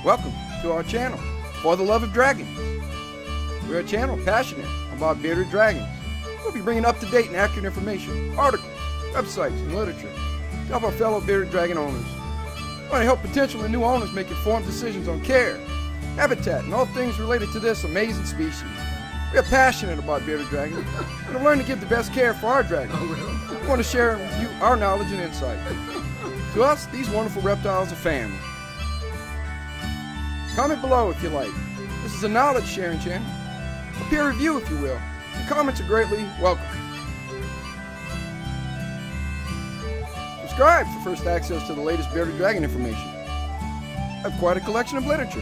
Welcome to our channel, For the Love of Dragons. We're a channel passionate about bearded dragons. We'll be bringing up-to-date and accurate information, articles, websites, and literature to help our fellow bearded dragon owners. We want to help potential and new owners make informed decisions on care, habitat, and all things related to this amazing species. We are passionate about bearded dragons and have learned to give the best care for our dragons. We want to share with you our knowledge and insight. To us, these wonderful reptiles are family. Comment below if you like. This is a knowledge sharing channel, a peer review if you will, and comments are greatly welcome. Subscribe for first access to the latest bearded dragon information. I have quite a collection of literature,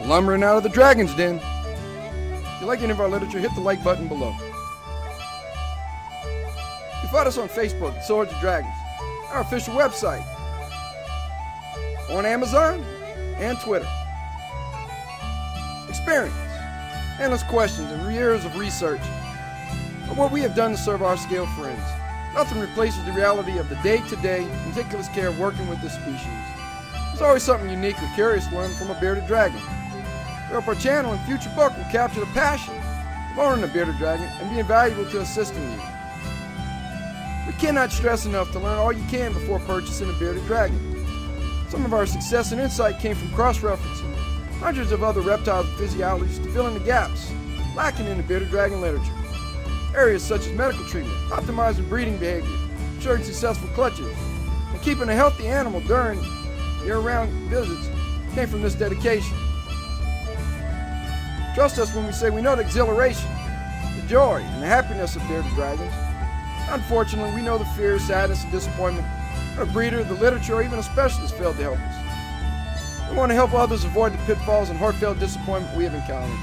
lumbering out of the dragon's den. If you like any of our literature, hit the like button below. You find us on Facebook at Swords of Dragons, our official website, on Amazon and Twitter. Experience, endless questions, and years of research are what we have done to serve our scale friends. Nothing replaces the reality of the day-to-day, meticulous care of working with this species. There's always something unique or curious to learn from a bearded dragon. We hope our channel and future book will capture the passion of owning a bearded dragon and be invaluable to assisting you. We cannot stress enough to learn all you can before purchasing a bearded dragon. Some of our success and insight came from cross-referencing hundreds of other reptiles and physiologies to fill in the gaps lacking in the bearded dragon literature. Areas such as medical treatment, optimizing breeding behavior, ensuring successful clutches, and keeping a healthy animal during year-round visits came from this dedication. Trust us when we say we know the exhilaration, the joy, and the happiness of bearded dragons. Unfortunately, we know the fear, sadness, and disappointment when a breeder, the literature, or even a specialist failed to help us. We want to help others avoid the pitfalls and heartfelt disappointment we have encountered.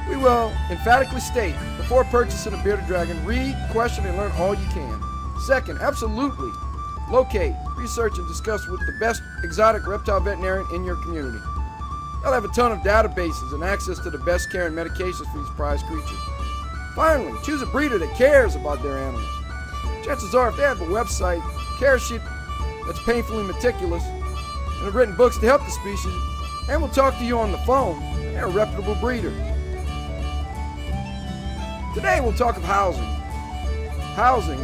We will emphatically state, before purchasing a bearded dragon, read, question, and learn all you can. Second, absolutely locate, research, and discuss with the best exotic reptile veterinarian in your community. They'll have a ton of databases and access to the best care and medications for these prized creatures. Finally, choose a breeder that cares about their animals. Chances are, if they have a website, care sheet that's painfully meticulous, and have written books to help the species, and will talk to you on the phone, they're a reputable breeder. Today we'll talk of housing. Housing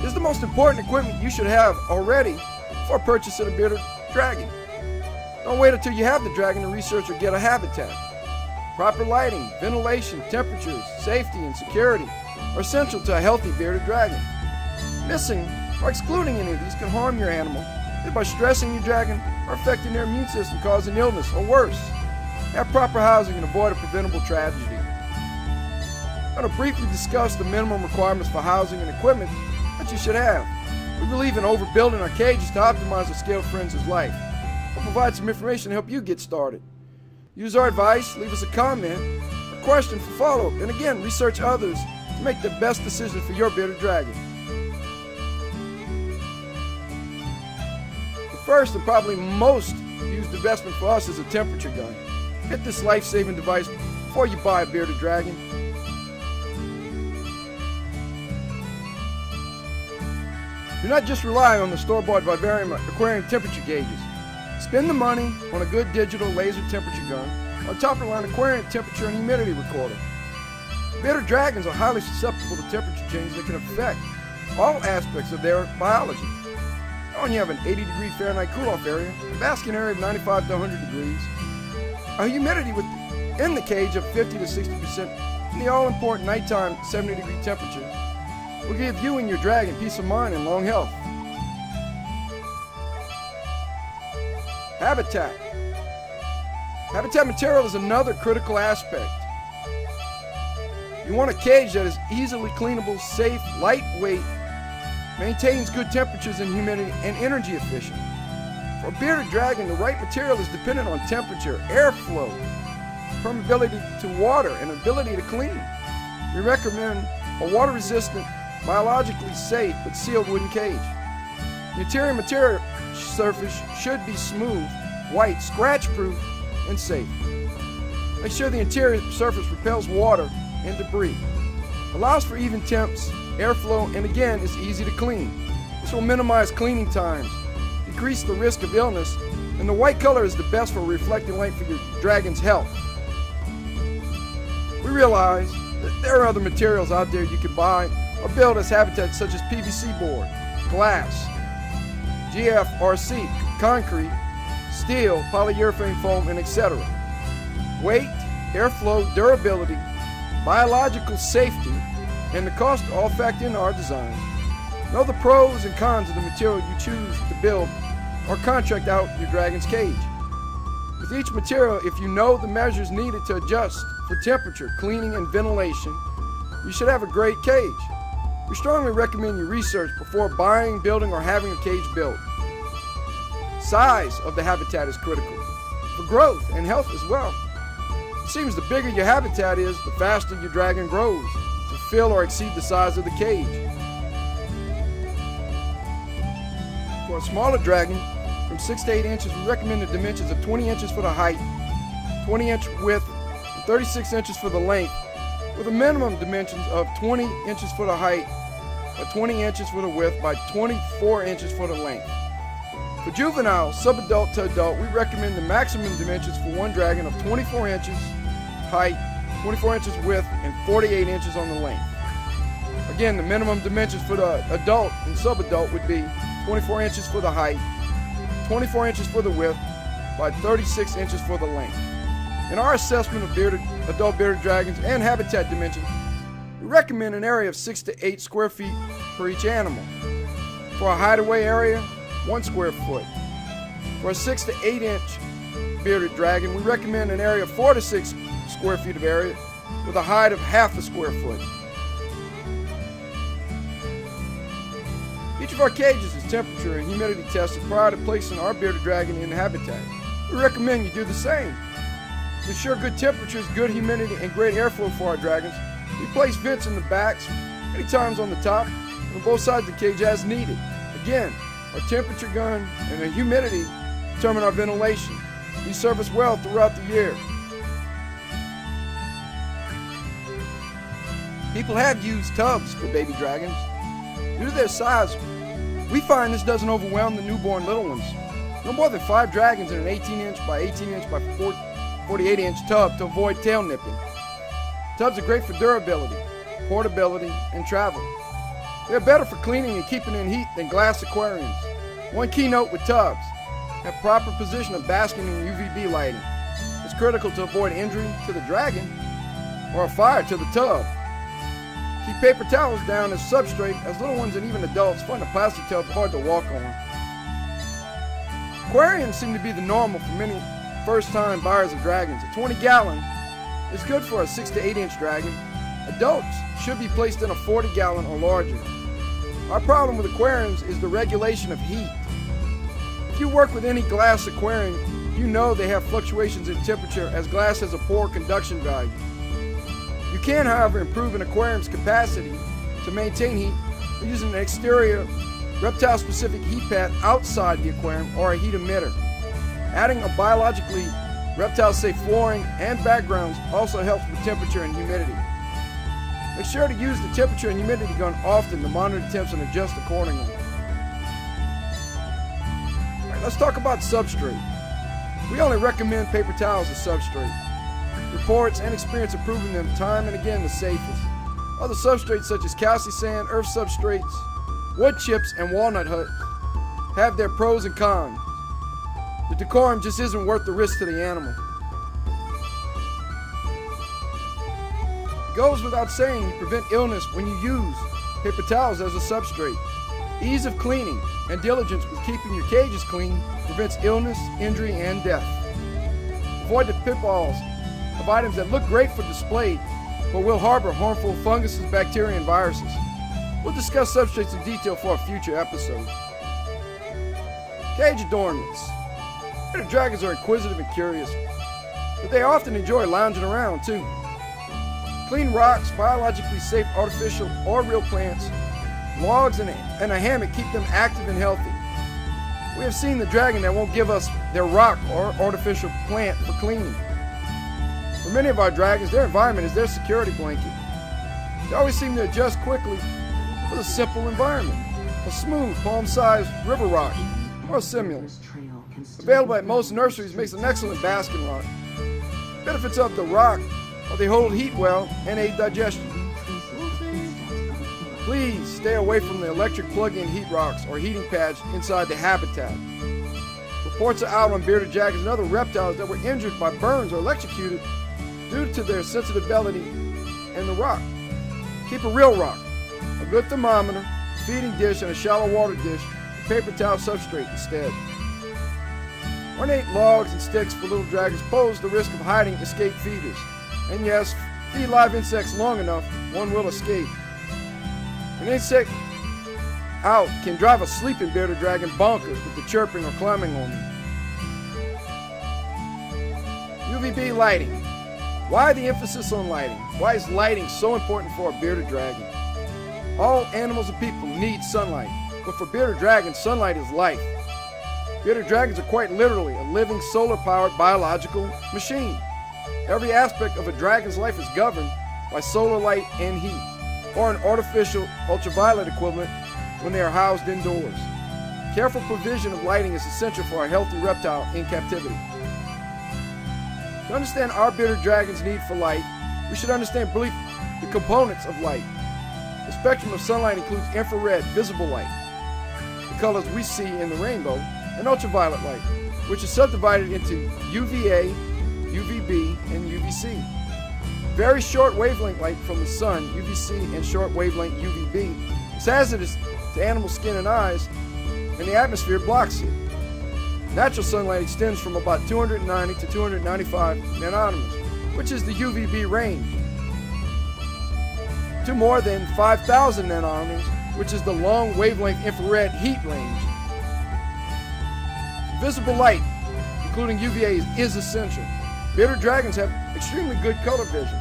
is the most important equipment you should have already before purchasing a bearded dragon. Don't wait until you have the dragon to research or get a habitat. Proper lighting, ventilation, temperatures, safety, and security are essential to a healthy bearded dragon. Missing or excluding any of these can harm your animal by stressing your dragon or affecting their immune system, causing illness or worse. Have proper housing and avoid a preventable tragedy. I'm going to briefly discuss the minimum requirements for housing and equipment that you should have. We believe in overbuilding our cages to optimize our scale friends' life. We'll provide some information to help you get started. Use our advice, leave us a comment, a question for follow-up, and again, research others to make the best decision for your bearded dragon. The first and probably most used investment for us is a temperature gun. Get this life-saving device before you buy a bearded dragon. Do not just rely on the store-bought vivarium aquarium temperature gauges. Spend the money on a good digital laser temperature gun or a top-of-the-line aquarium temperature and humidity recorder. Bearded dragons are highly susceptible to temperature changes that can affect all aspects of their biology. When you have an 80-degree Fahrenheit cool-off area, a basking area of 95 to 100 degrees, a humidity within the cage of 50 to 60%, and the all-important nighttime 70-degree temperatures will give you and your dragon peace of mind and long health. Habitat. Habitat material is another critical aspect. You want a cage that is easily cleanable, safe, lightweight, maintains good temperatures and humidity, and energy efficient. For a bearded dragon, the right material is dependent on temperature, airflow, permeability to water, and ability to clean. We recommend a water-resistant, biologically safe, but sealed wooden cage. The interior material surface should be smooth, white, scratch-proof, and safe. Make sure the interior surface repels water and debris. Allows for even temps, airflow, and again is easy to clean. This will minimize cleaning times, decrease the risk of illness, and and the white color is the best for reflecting light for your dragon's health. We realize that there are other materials out there you can buy or build as habitats such as PVC board, glass, GFRC, concrete, steel, polyurethane foam, and etc. Weight, airflow, durability, biological safety, and the cost all factor into our design. Know the pros and cons of the material you choose to build or contract out your dragon's cage. With each material, if you know the measures needed to adjust for temperature, cleaning, and ventilation, you should have a great cage. We strongly recommend you research before buying, building, or having a cage built. Size of the habitat is critical for growth and health as well. It seems the bigger your habitat is, the faster your dragon grows to fill or exceed the size of the cage. For a smaller dragon, from 6 to 8 inches, we recommend the dimensions of 20 inches for the height, 20-inch width, and 36 inches for the length, with a minimum dimensions of 20 inches for the height, by 20 inches for the width, by 24 inches for the length. For juvenile, subadult to adult, we recommend the maximum dimensions for one dragon of 24 inches height, 24 inches width, and 48 inches on the length. Again, the minimum dimensions for the adult and subadult would be 24 inches for the height, 24 inches for the width, by 36 inches for the length. In our assessment of adult bearded dragons and habitat dimensions, we recommend an area of 6 to 8 square feet for each animal. For a hideaway area, 1 square foot. For a 6 to 8 inch bearded dragon, we recommend an area of 4 to 6 square feet of area with a height of half a square foot. Each of our cages is temperature and humidity tested prior to placing our bearded dragon in the habitat. We recommend you do the same. To ensure good temperatures, good humidity, and great airflow for our dragons, we place vents in the backs, many times on the top, and on both sides of the cage as needed. Again, our temperature gun and the humidity determine our ventilation. These serve us well throughout the year. People have used tubs for baby dragons. Due to their size, we find this doesn't overwhelm the newborn little ones. No more than 5 dragons in an 18-inch by 18-inch by 48-inch tub to avoid tail nipping. Tubs are great for durability, portability, and travel. They're better for cleaning and keeping in heat than glass aquariums. One keynote with tubs: have proper position of basking in UVB lighting. It's critical to avoid injury to the dragon or a fire to the tub. Keep paper towels down as substrate, as little ones and even adults find a plastic tub hard to walk on. Aquariums seem to be the normal for many first-time buyers of dragons. A 20-gallon is good for a 6 to 8 inch dragon. Adults should be placed in a 40-gallon or larger. Our problem with aquariums is the regulation of heat. If you work with any glass aquarium, you know they have fluctuations in temperature, as glass has a poor conduction value. You can, however, improve an aquarium's capacity to maintain heat by using an exterior reptile-specific heat pad outside the aquarium or a heat emitter. Adding a biologically reptile-safe flooring and backgrounds also helps with temperature and humidity. Make sure to use the temperature and humidity gun often to monitor the temps and adjust accordingly. Alright, let's talk about substrate. We only recommend paper towels as substrate. Reports and experience have proven them time and again the safest. Other substrates such as calci sand, earth substrates, wood chips, and walnut husk have their pros and cons. The decorum just isn't worth the risk to the animal. It goes without saying you prevent illness when you use paper towels as a substrate. Ease of cleaning and diligence with keeping your cages clean prevents illness, injury, and death. Avoid the pitfalls of items that look great for display but will harbor harmful funguses, bacteria, and viruses. We'll discuss substrates in detail for a future episode. Cage adornments. Bearded dragons are inquisitive and curious, but they often enjoy lounging around too. Clean rocks, biologically safe artificial or real plants, logs, and a hammock keep them active and healthy. We have seen the dragon that won't give us their rock or artificial plant for cleaning. For many of our dragons, their environment is their security blanket. They always seem to adjust quickly with a simple environment, a smooth, palm-sized river rock, or similar. Available at most nurseries, makes an excellent basking rock. Benefits of the rock are they hold heat well and aid digestion. Please stay away from the electric plug-in heat rocks or heating pads inside the habitat. Reports are out on bearded dragons and other reptiles that were injured by burns or electrocuted due to their sensitivity in the rock. Keep a real rock, a good thermometer, a feeding dish, and a shallow water dish, and paper towel substrate instead. Ornate logs and sticks for little dragons pose the risk of hiding escaped feeders. And yes, feed live insects long enough, one will escape. An insect out can drive a sleeping bearded dragon bonkers with the chirping or climbing on them. UVB lighting. Why the emphasis on lighting? Why is lighting so important for a bearded dragon? All animals and people need sunlight, but for bearded dragons, sunlight is life. Bearded dragons are quite literally a living solar-powered biological machine. Every aspect of a dragon's life is governed by solar light and heat, or an artificial ultraviolet equivalent when they are housed indoors. Careful provision of lighting is essential for a healthy reptile in captivity. To understand our bearded dragon's need for light, we should understand briefly the components of light. The spectrum of sunlight includes infrared, visible light, the colors we see in the rainbow, and ultraviolet light, which is subdivided into UVA, UVB, and UVC. Very short wavelength light from the sun, UVC, and short wavelength UVB is hazardous to animal skin and eyes, and the atmosphere blocks it. Natural sunlight extends from about 290 to 295 nanometers, which is the UVB range, to more than 5,000 nanometers, which is the long wavelength infrared heat range. Visible light, including UVA, is essential. Bearded dragons have extremely good color vision.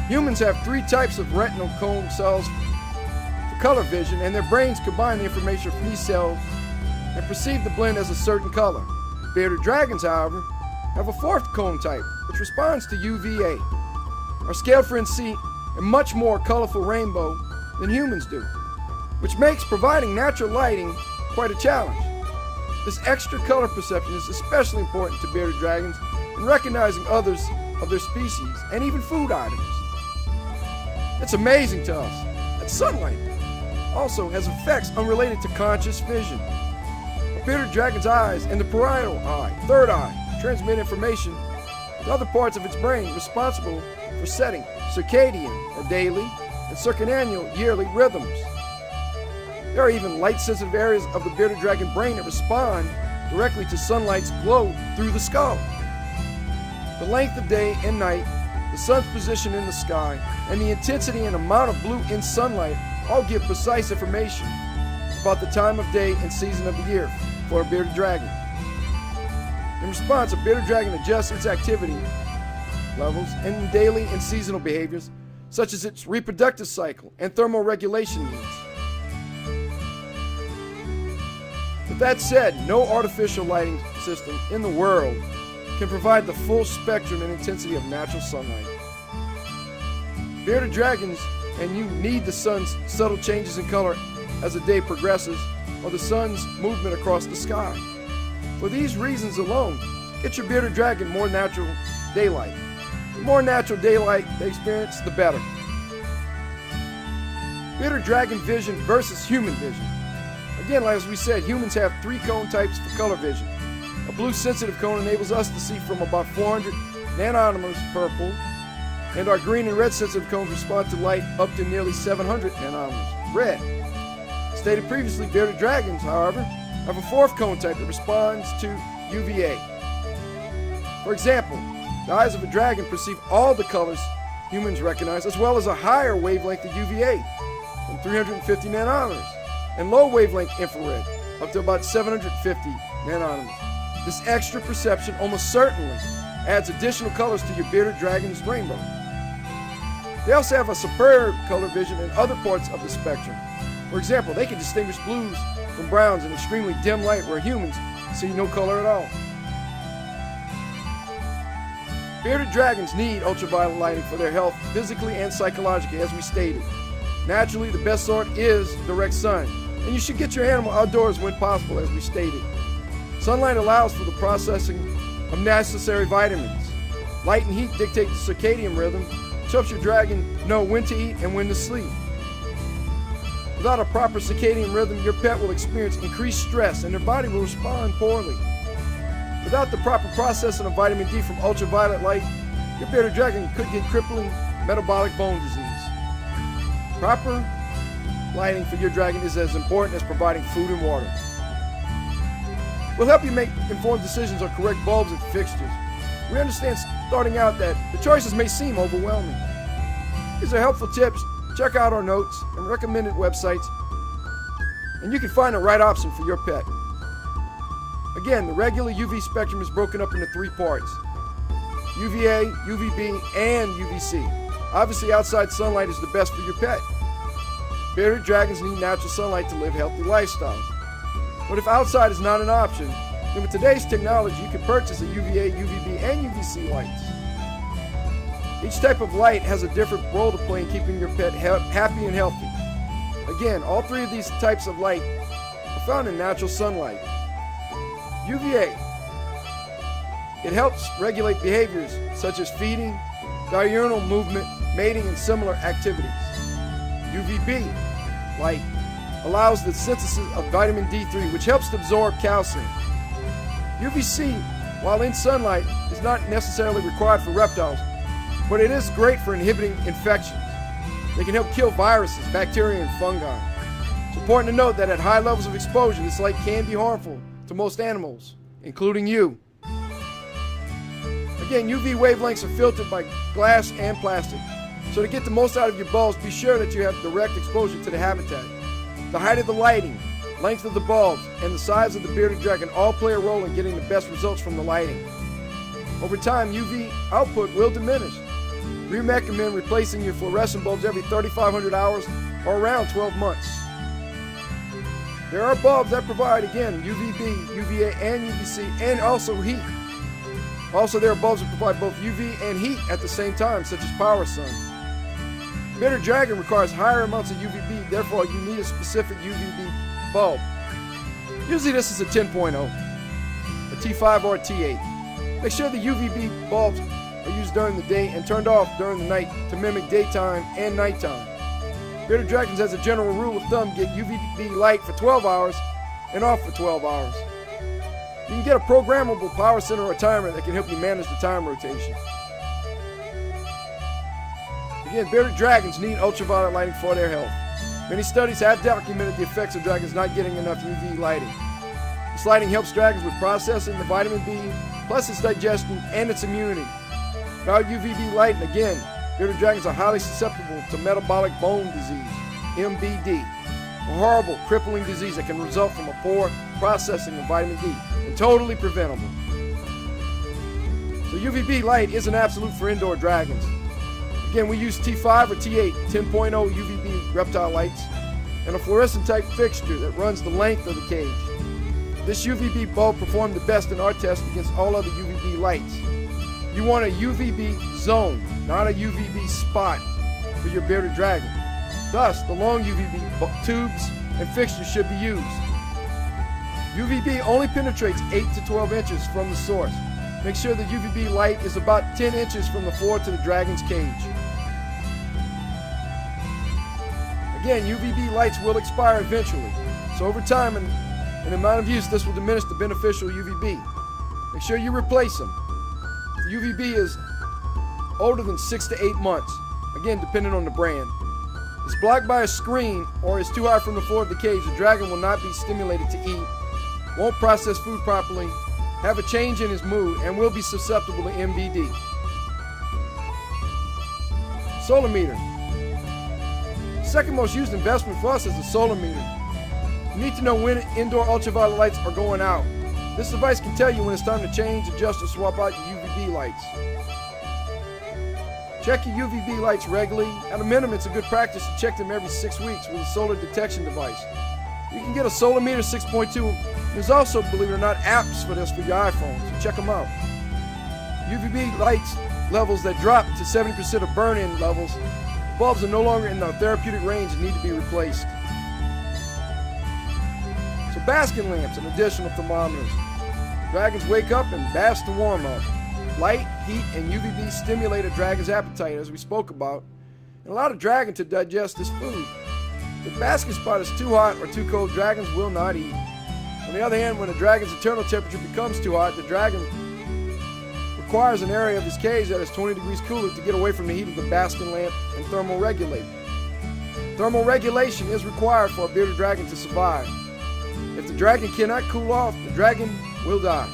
Humans have 3 types of retinal cone cells for color vision, and their brains combine the information from these cells and perceive the blend as a certain color. Bearded dragons, however, have a 4th cone type, which responds to UVA, are scaled for and see a much more colorful rainbow than humans do, which makes providing natural lighting quite a challenge. This extra color perception is especially important to bearded dragons in recognizing others of their species and even food items. It's amazing to us that sunlight also has effects unrelated to conscious vision. A bearded dragon's eyes and the parietal eye, 3rd eye, transmit information to other parts of its brain responsible for setting circadian or daily and circannual yearly rhythms. There are even light-sensitive areas of the bearded dragon brain that respond directly to sunlight's glow through the skull. The length of day and night, the sun's position in the sky, and the intensity and amount of blue in sunlight all give precise information about the time of day and season of the year for a bearded dragon. In response, a bearded dragon adjusts its activity levels and daily and seasonal behaviors, such as its reproductive cycle and thermal regulation needs. With that said, no artificial lighting system in the world can provide the full spectrum and intensity of natural sunlight. Bearded dragons and you need the sun's subtle changes in color as the day progresses, or the sun's movement across the sky. For these reasons alone, get your bearded dragon more natural daylight. The more natural daylight they experience, the better. Bearded dragon vision versus human vision. Again, as we said, humans have 3 cone types for color vision. A blue sensitive cone enables us to see from about 400 nanometers purple, and our green and red sensitive cones respond to light up to nearly 700 nanometers red. Stated previously, bearded dragons, however, have a 4th cone type that responds to UVA. For example, the eyes of a dragon perceive all the colors humans recognize, as well as a higher wavelength of UVA, from 350 nanometers, and low wavelength infrared, up to about 750 nanometers. This extra perception almost certainly adds additional colors to your bearded dragon's rainbow. They also have a superior color vision in other parts of the spectrum. For example, they can distinguish blues from browns in extremely dim light where humans see no color at all. Bearded dragons need ultraviolet lighting for their health physically and psychologically, as we stated. Naturally, the best sort is direct sun, and you should get your animal outdoors when possible, as we stated. Sunlight allows for the processing of necessary vitamins. Light and heat dictate the circadian rhythm, which helps your dragon know when to eat and when to sleep. Without a proper circadian rhythm, your pet will experience increased stress and their body will respond poorly. Without the proper processing of vitamin D from ultraviolet light, your bearded dragon could get crippling metabolic bone disease. Proper lighting for your dragon is as important as providing food and water. We'll help you make informed decisions on correct bulbs and fixtures. We understand starting out that the choices may seem overwhelming. These are helpful tips. Check out our notes and recommended websites, and you can find the right option for your pet. Again, the regular UV spectrum is broken up into 3 parts: UVA, UVB, and UVC. Obviously, outside sunlight is the best for your pet. Bearded dragons need natural sunlight to live healthy lifestyles. But if outside is not an option, then with today's technology, you can purchase a UVA, UVB, and UVC lights. Each type of light has a different role to play in keeping your pet happy and healthy. Again, all 3 of these types of light are found in natural sunlight. UVA. It helps regulate behaviors such as feeding, diurnal movement, mating, and similar activities. UVB light allows the synthesis of vitamin D3, which helps to absorb calcium. UVC, while in sunlight, is not necessarily required for reptiles, but it is great for inhibiting infections. They can help kill viruses, bacteria, and fungi. It's important to note that at high levels of exposure, this light can be harmful to most animals, including you. Again, UV wavelengths are filtered by glass and plastic. So to get the most out of your bulbs, be sure that you have direct exposure to the habitat. The height of the lighting, length of the bulbs, and the size of the bearded dragon all play a role in getting the best results from the lighting. Over time, UV output will diminish. We recommend replacing your fluorescent bulbs every 3,500 hours or around 12 months. There are bulbs that provide, again, UVB, UVA, and UVC, and also heat. Also, there are bulbs that provide both UV and heat at the same time, such as Power Sun. Bearded dragon requires higher amounts of UVB, therefore you need a specific UVB bulb. Usually this is a 10.0, a T5 or a T8. Make sure the UVB bulbs are used during the day and turned off during the night to mimic daytime and nighttime. Bearded dragons, as a general rule of thumb, get UVB light for 12 hours and off for 12 hours. You can get a programmable power center or timer that can help you manage the time rotation. Again, bearded dragons need ultraviolet lighting for their health. Many studies have documented the effects of dragons not getting enough UV lighting. This lighting helps dragons with processing the vitamin B, plus its digestion and its immunity. Without UVB light, and again, bearded dragons are highly susceptible to metabolic bone disease, MBD, a horrible, crippling disease that can result from a poor processing of vitamin D, and totally preventable. So UVB light isn't absolute for indoor dragons. Again, we use T5 or T8, 10.0 UVB reptile lights, and a fluorescent type fixture that runs the length of the cage. This UVB bulb performed the best in our test against all other UVB lights. You want a UVB zone, not a UVB spot for your bearded dragon. Thus, the long UVB tubes and fixtures should be used. UVB only penetrates 8 to 12 inches from the source. Make sure the UVB light is about 10 inches from the floor to the dragon's cage. Again, UVB lights will expire eventually, so over time and amount of use, this will diminish the beneficial UVB. Make sure you replace them. If the UVB is older than 6 to 8 months, again, depending on the brand, is blocked by a screen or is too high from the floor of the cage, the dragon will not be stimulated to eat, won't process food properly, have a change in his mood, and will be susceptible to MBD. Solar meter. The second most used investment for us is the solar meter. You need to know when indoor ultraviolet lights are going out. This device can tell you when it's time to change, adjust, or swap out your UVB lights. Check your UVB lights regularly. At a minimum, it's a good practice to check them every 6 weeks with a solar detection device. You can get a solar meter 6.2. There's also, believe it or not, apps for this for your iPhone, so check them out. UVB lights levels that drop to 70% of burn-in levels, bulbs are no longer in the therapeutic range and need to be replaced. So basking lamps and additional thermometers. Dragons wake up and bask to warm up. Light, heat, and UVB stimulate a dragon's appetite, as we spoke about, and allow the dragon to digest this food. If the basking spot is too hot or too cold, dragons will not eat. On the other hand, when a dragon's internal temperature becomes too hot, the dragon requires an area of his cage that is 20 degrees cooler to get away from the heat of the basking lamp and thermoregulate. Thermal regulation is required for a bearded dragon to survive. If the dragon cannot cool off, the dragon will die.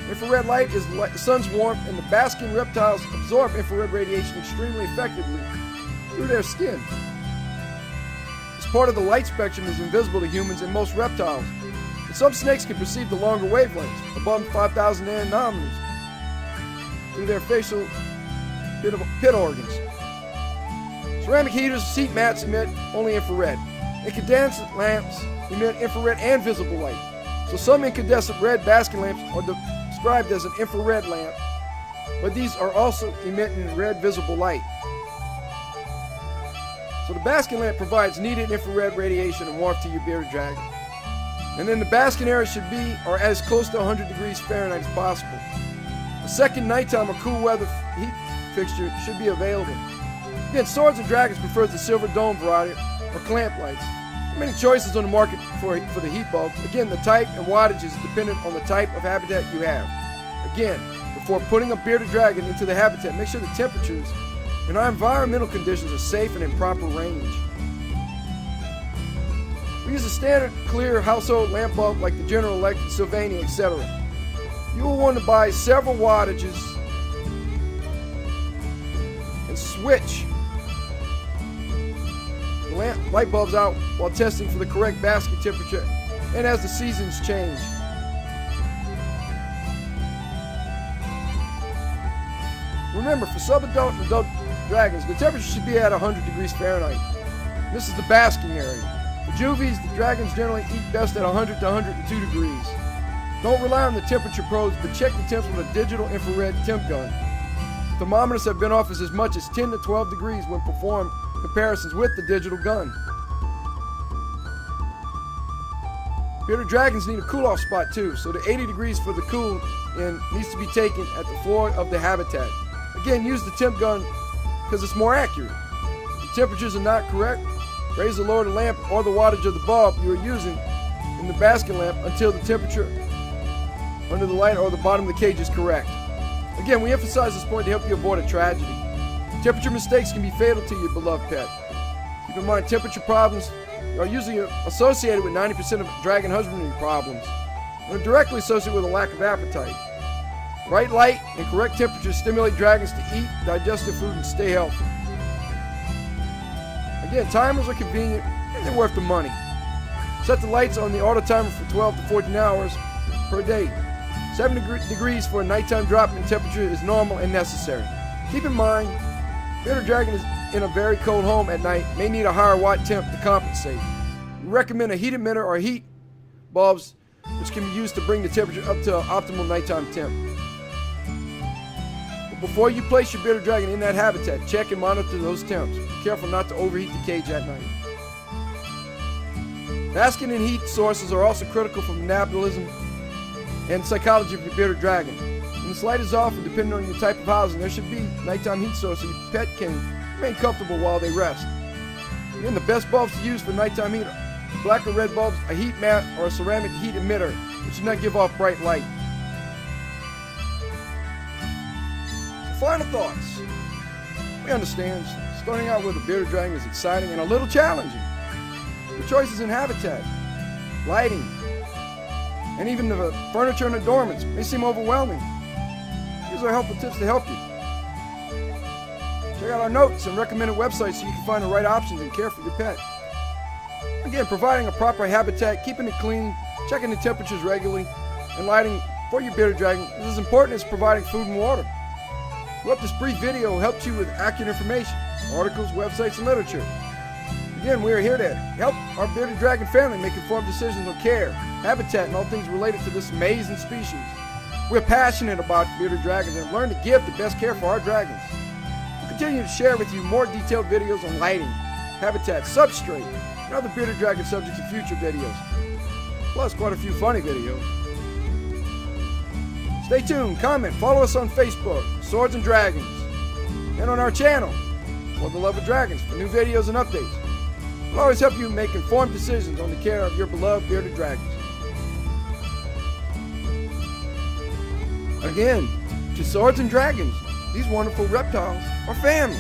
Infrared light is the sun's warmth, and the basking reptiles absorb infrared radiation extremely effectively through their skin. This part of the light spectrum is invisible to humans and most reptiles, and some snakes can perceive the longer wavelengths, above 5,000 nanometers, through their facial pit organs. Ceramic heaters, seat mats emit only infrared. Incandescent lamps emit infrared and visible light. So some incandescent red basking lamps are described as an infrared lamp, but these are also emitting red visible light. So the basking lamp provides needed infrared radiation and warmth to your bearded dragon. And then the basking area should be or as close to 100 degrees Fahrenheit as possible. A second nighttime or cool weather heat fixture should be available. Again, Swords and Dragons prefers the silver dome variety or clamp lights. There are many choices on the market for the heat bulb. Again, the type and wattage is dependent on the type of habitat you have. Again, before putting a bearded dragon into the habitat, make sure the temperatures and our environmental conditions are safe and in proper range. We use a standard clear household lamp bulb like the General Electric, Sylvania, etc. You will want to buy several wattages and switch the light bulbs out while testing for the correct basking temperature and as the seasons change. Remember, for subadult and adult dragons, the temperature should be at 100 degrees Fahrenheit. This is the basking area. For juvies, the dragons generally eat best at 100 to 102 degrees. Don't rely on the temperature probes, but check the temps with a digital infrared temp gun. Thermometers have been off as much as 10 to 12 degrees when performed comparisons with the digital gun. Bearded dragons need a cool-off spot too, so the 80 degrees for the cool in needs to be taken at the floor of the habitat. Again, use the temp gun because it's more accurate. If the temperatures are not correct, raise or lower the lamp or the wattage of the bulb you are using in the basking lamp until the temperature under the light or the bottom of the cage is correct. Again, we emphasize this point to help you avoid a tragedy. Temperature mistakes can be fatal to your beloved pet. Keep in mind, temperature problems are usually associated with 90% of dragon husbandry problems and are directly associated with a lack of appetite. Bright light and correct temperatures stimulate dragons to eat, digest their food, and stay healthy. Again, timers are convenient and they're worth the money. Set the lights on the auto timer for 12 to 14 hours per day. 7 degrees for a nighttime drop in temperature is normal and necessary. Keep in mind, bearded dragon is in a very cold home at night may need a higher watt temp to compensate. We recommend a heat emitter or heat bulbs which can be used to bring the temperature up to an optimal nighttime temp. But before you place your bearded dragon in that habitat, check and monitor those temps. Be careful not to overheat the cage at night. Basking and heat sources are also critical for metabolism and psychology of your bearded dragon. When the light is off and depending on your type of housing, there should be nighttime heat source so your pet can remain comfortable while they rest. Again, the best bulbs to use for nighttime heat are black or red bulbs, a heat mat, or a ceramic heat emitter, which should not give off bright light. So final thoughts. We understand starting out with a bearded dragon is exciting and a little challenging. The choices in habitat, lighting, and even the furniture and adornments may seem overwhelming. These are helpful tips to help you. Check out our notes and recommended websites so you can find the right options and care for your pet. Again, providing a proper habitat, keeping it clean, checking the temperatures regularly, and lighting for your bearded dragon is as important as providing food and water. We hope this brief video helped you with accurate information, articles, websites, and literature. Again, we are here to help our bearded dragon family make informed decisions on care, habitat, and all things related to this amazing species. We're passionate about bearded dragons and have learned to give the best care for our dragons. We'll continue to share with you more detailed videos on lighting, habitat, substrate, and other bearded dragon subjects in future videos. plus quite a few funny videos. Stay tuned, comment, follow us on Facebook, Swords and Dragons, and on our channel, For the Love of Dragons, for new videos and updates. We'll always help you make informed decisions on the care of your beloved bearded dragons. Again, to Swords and Dragons, these wonderful reptiles are family.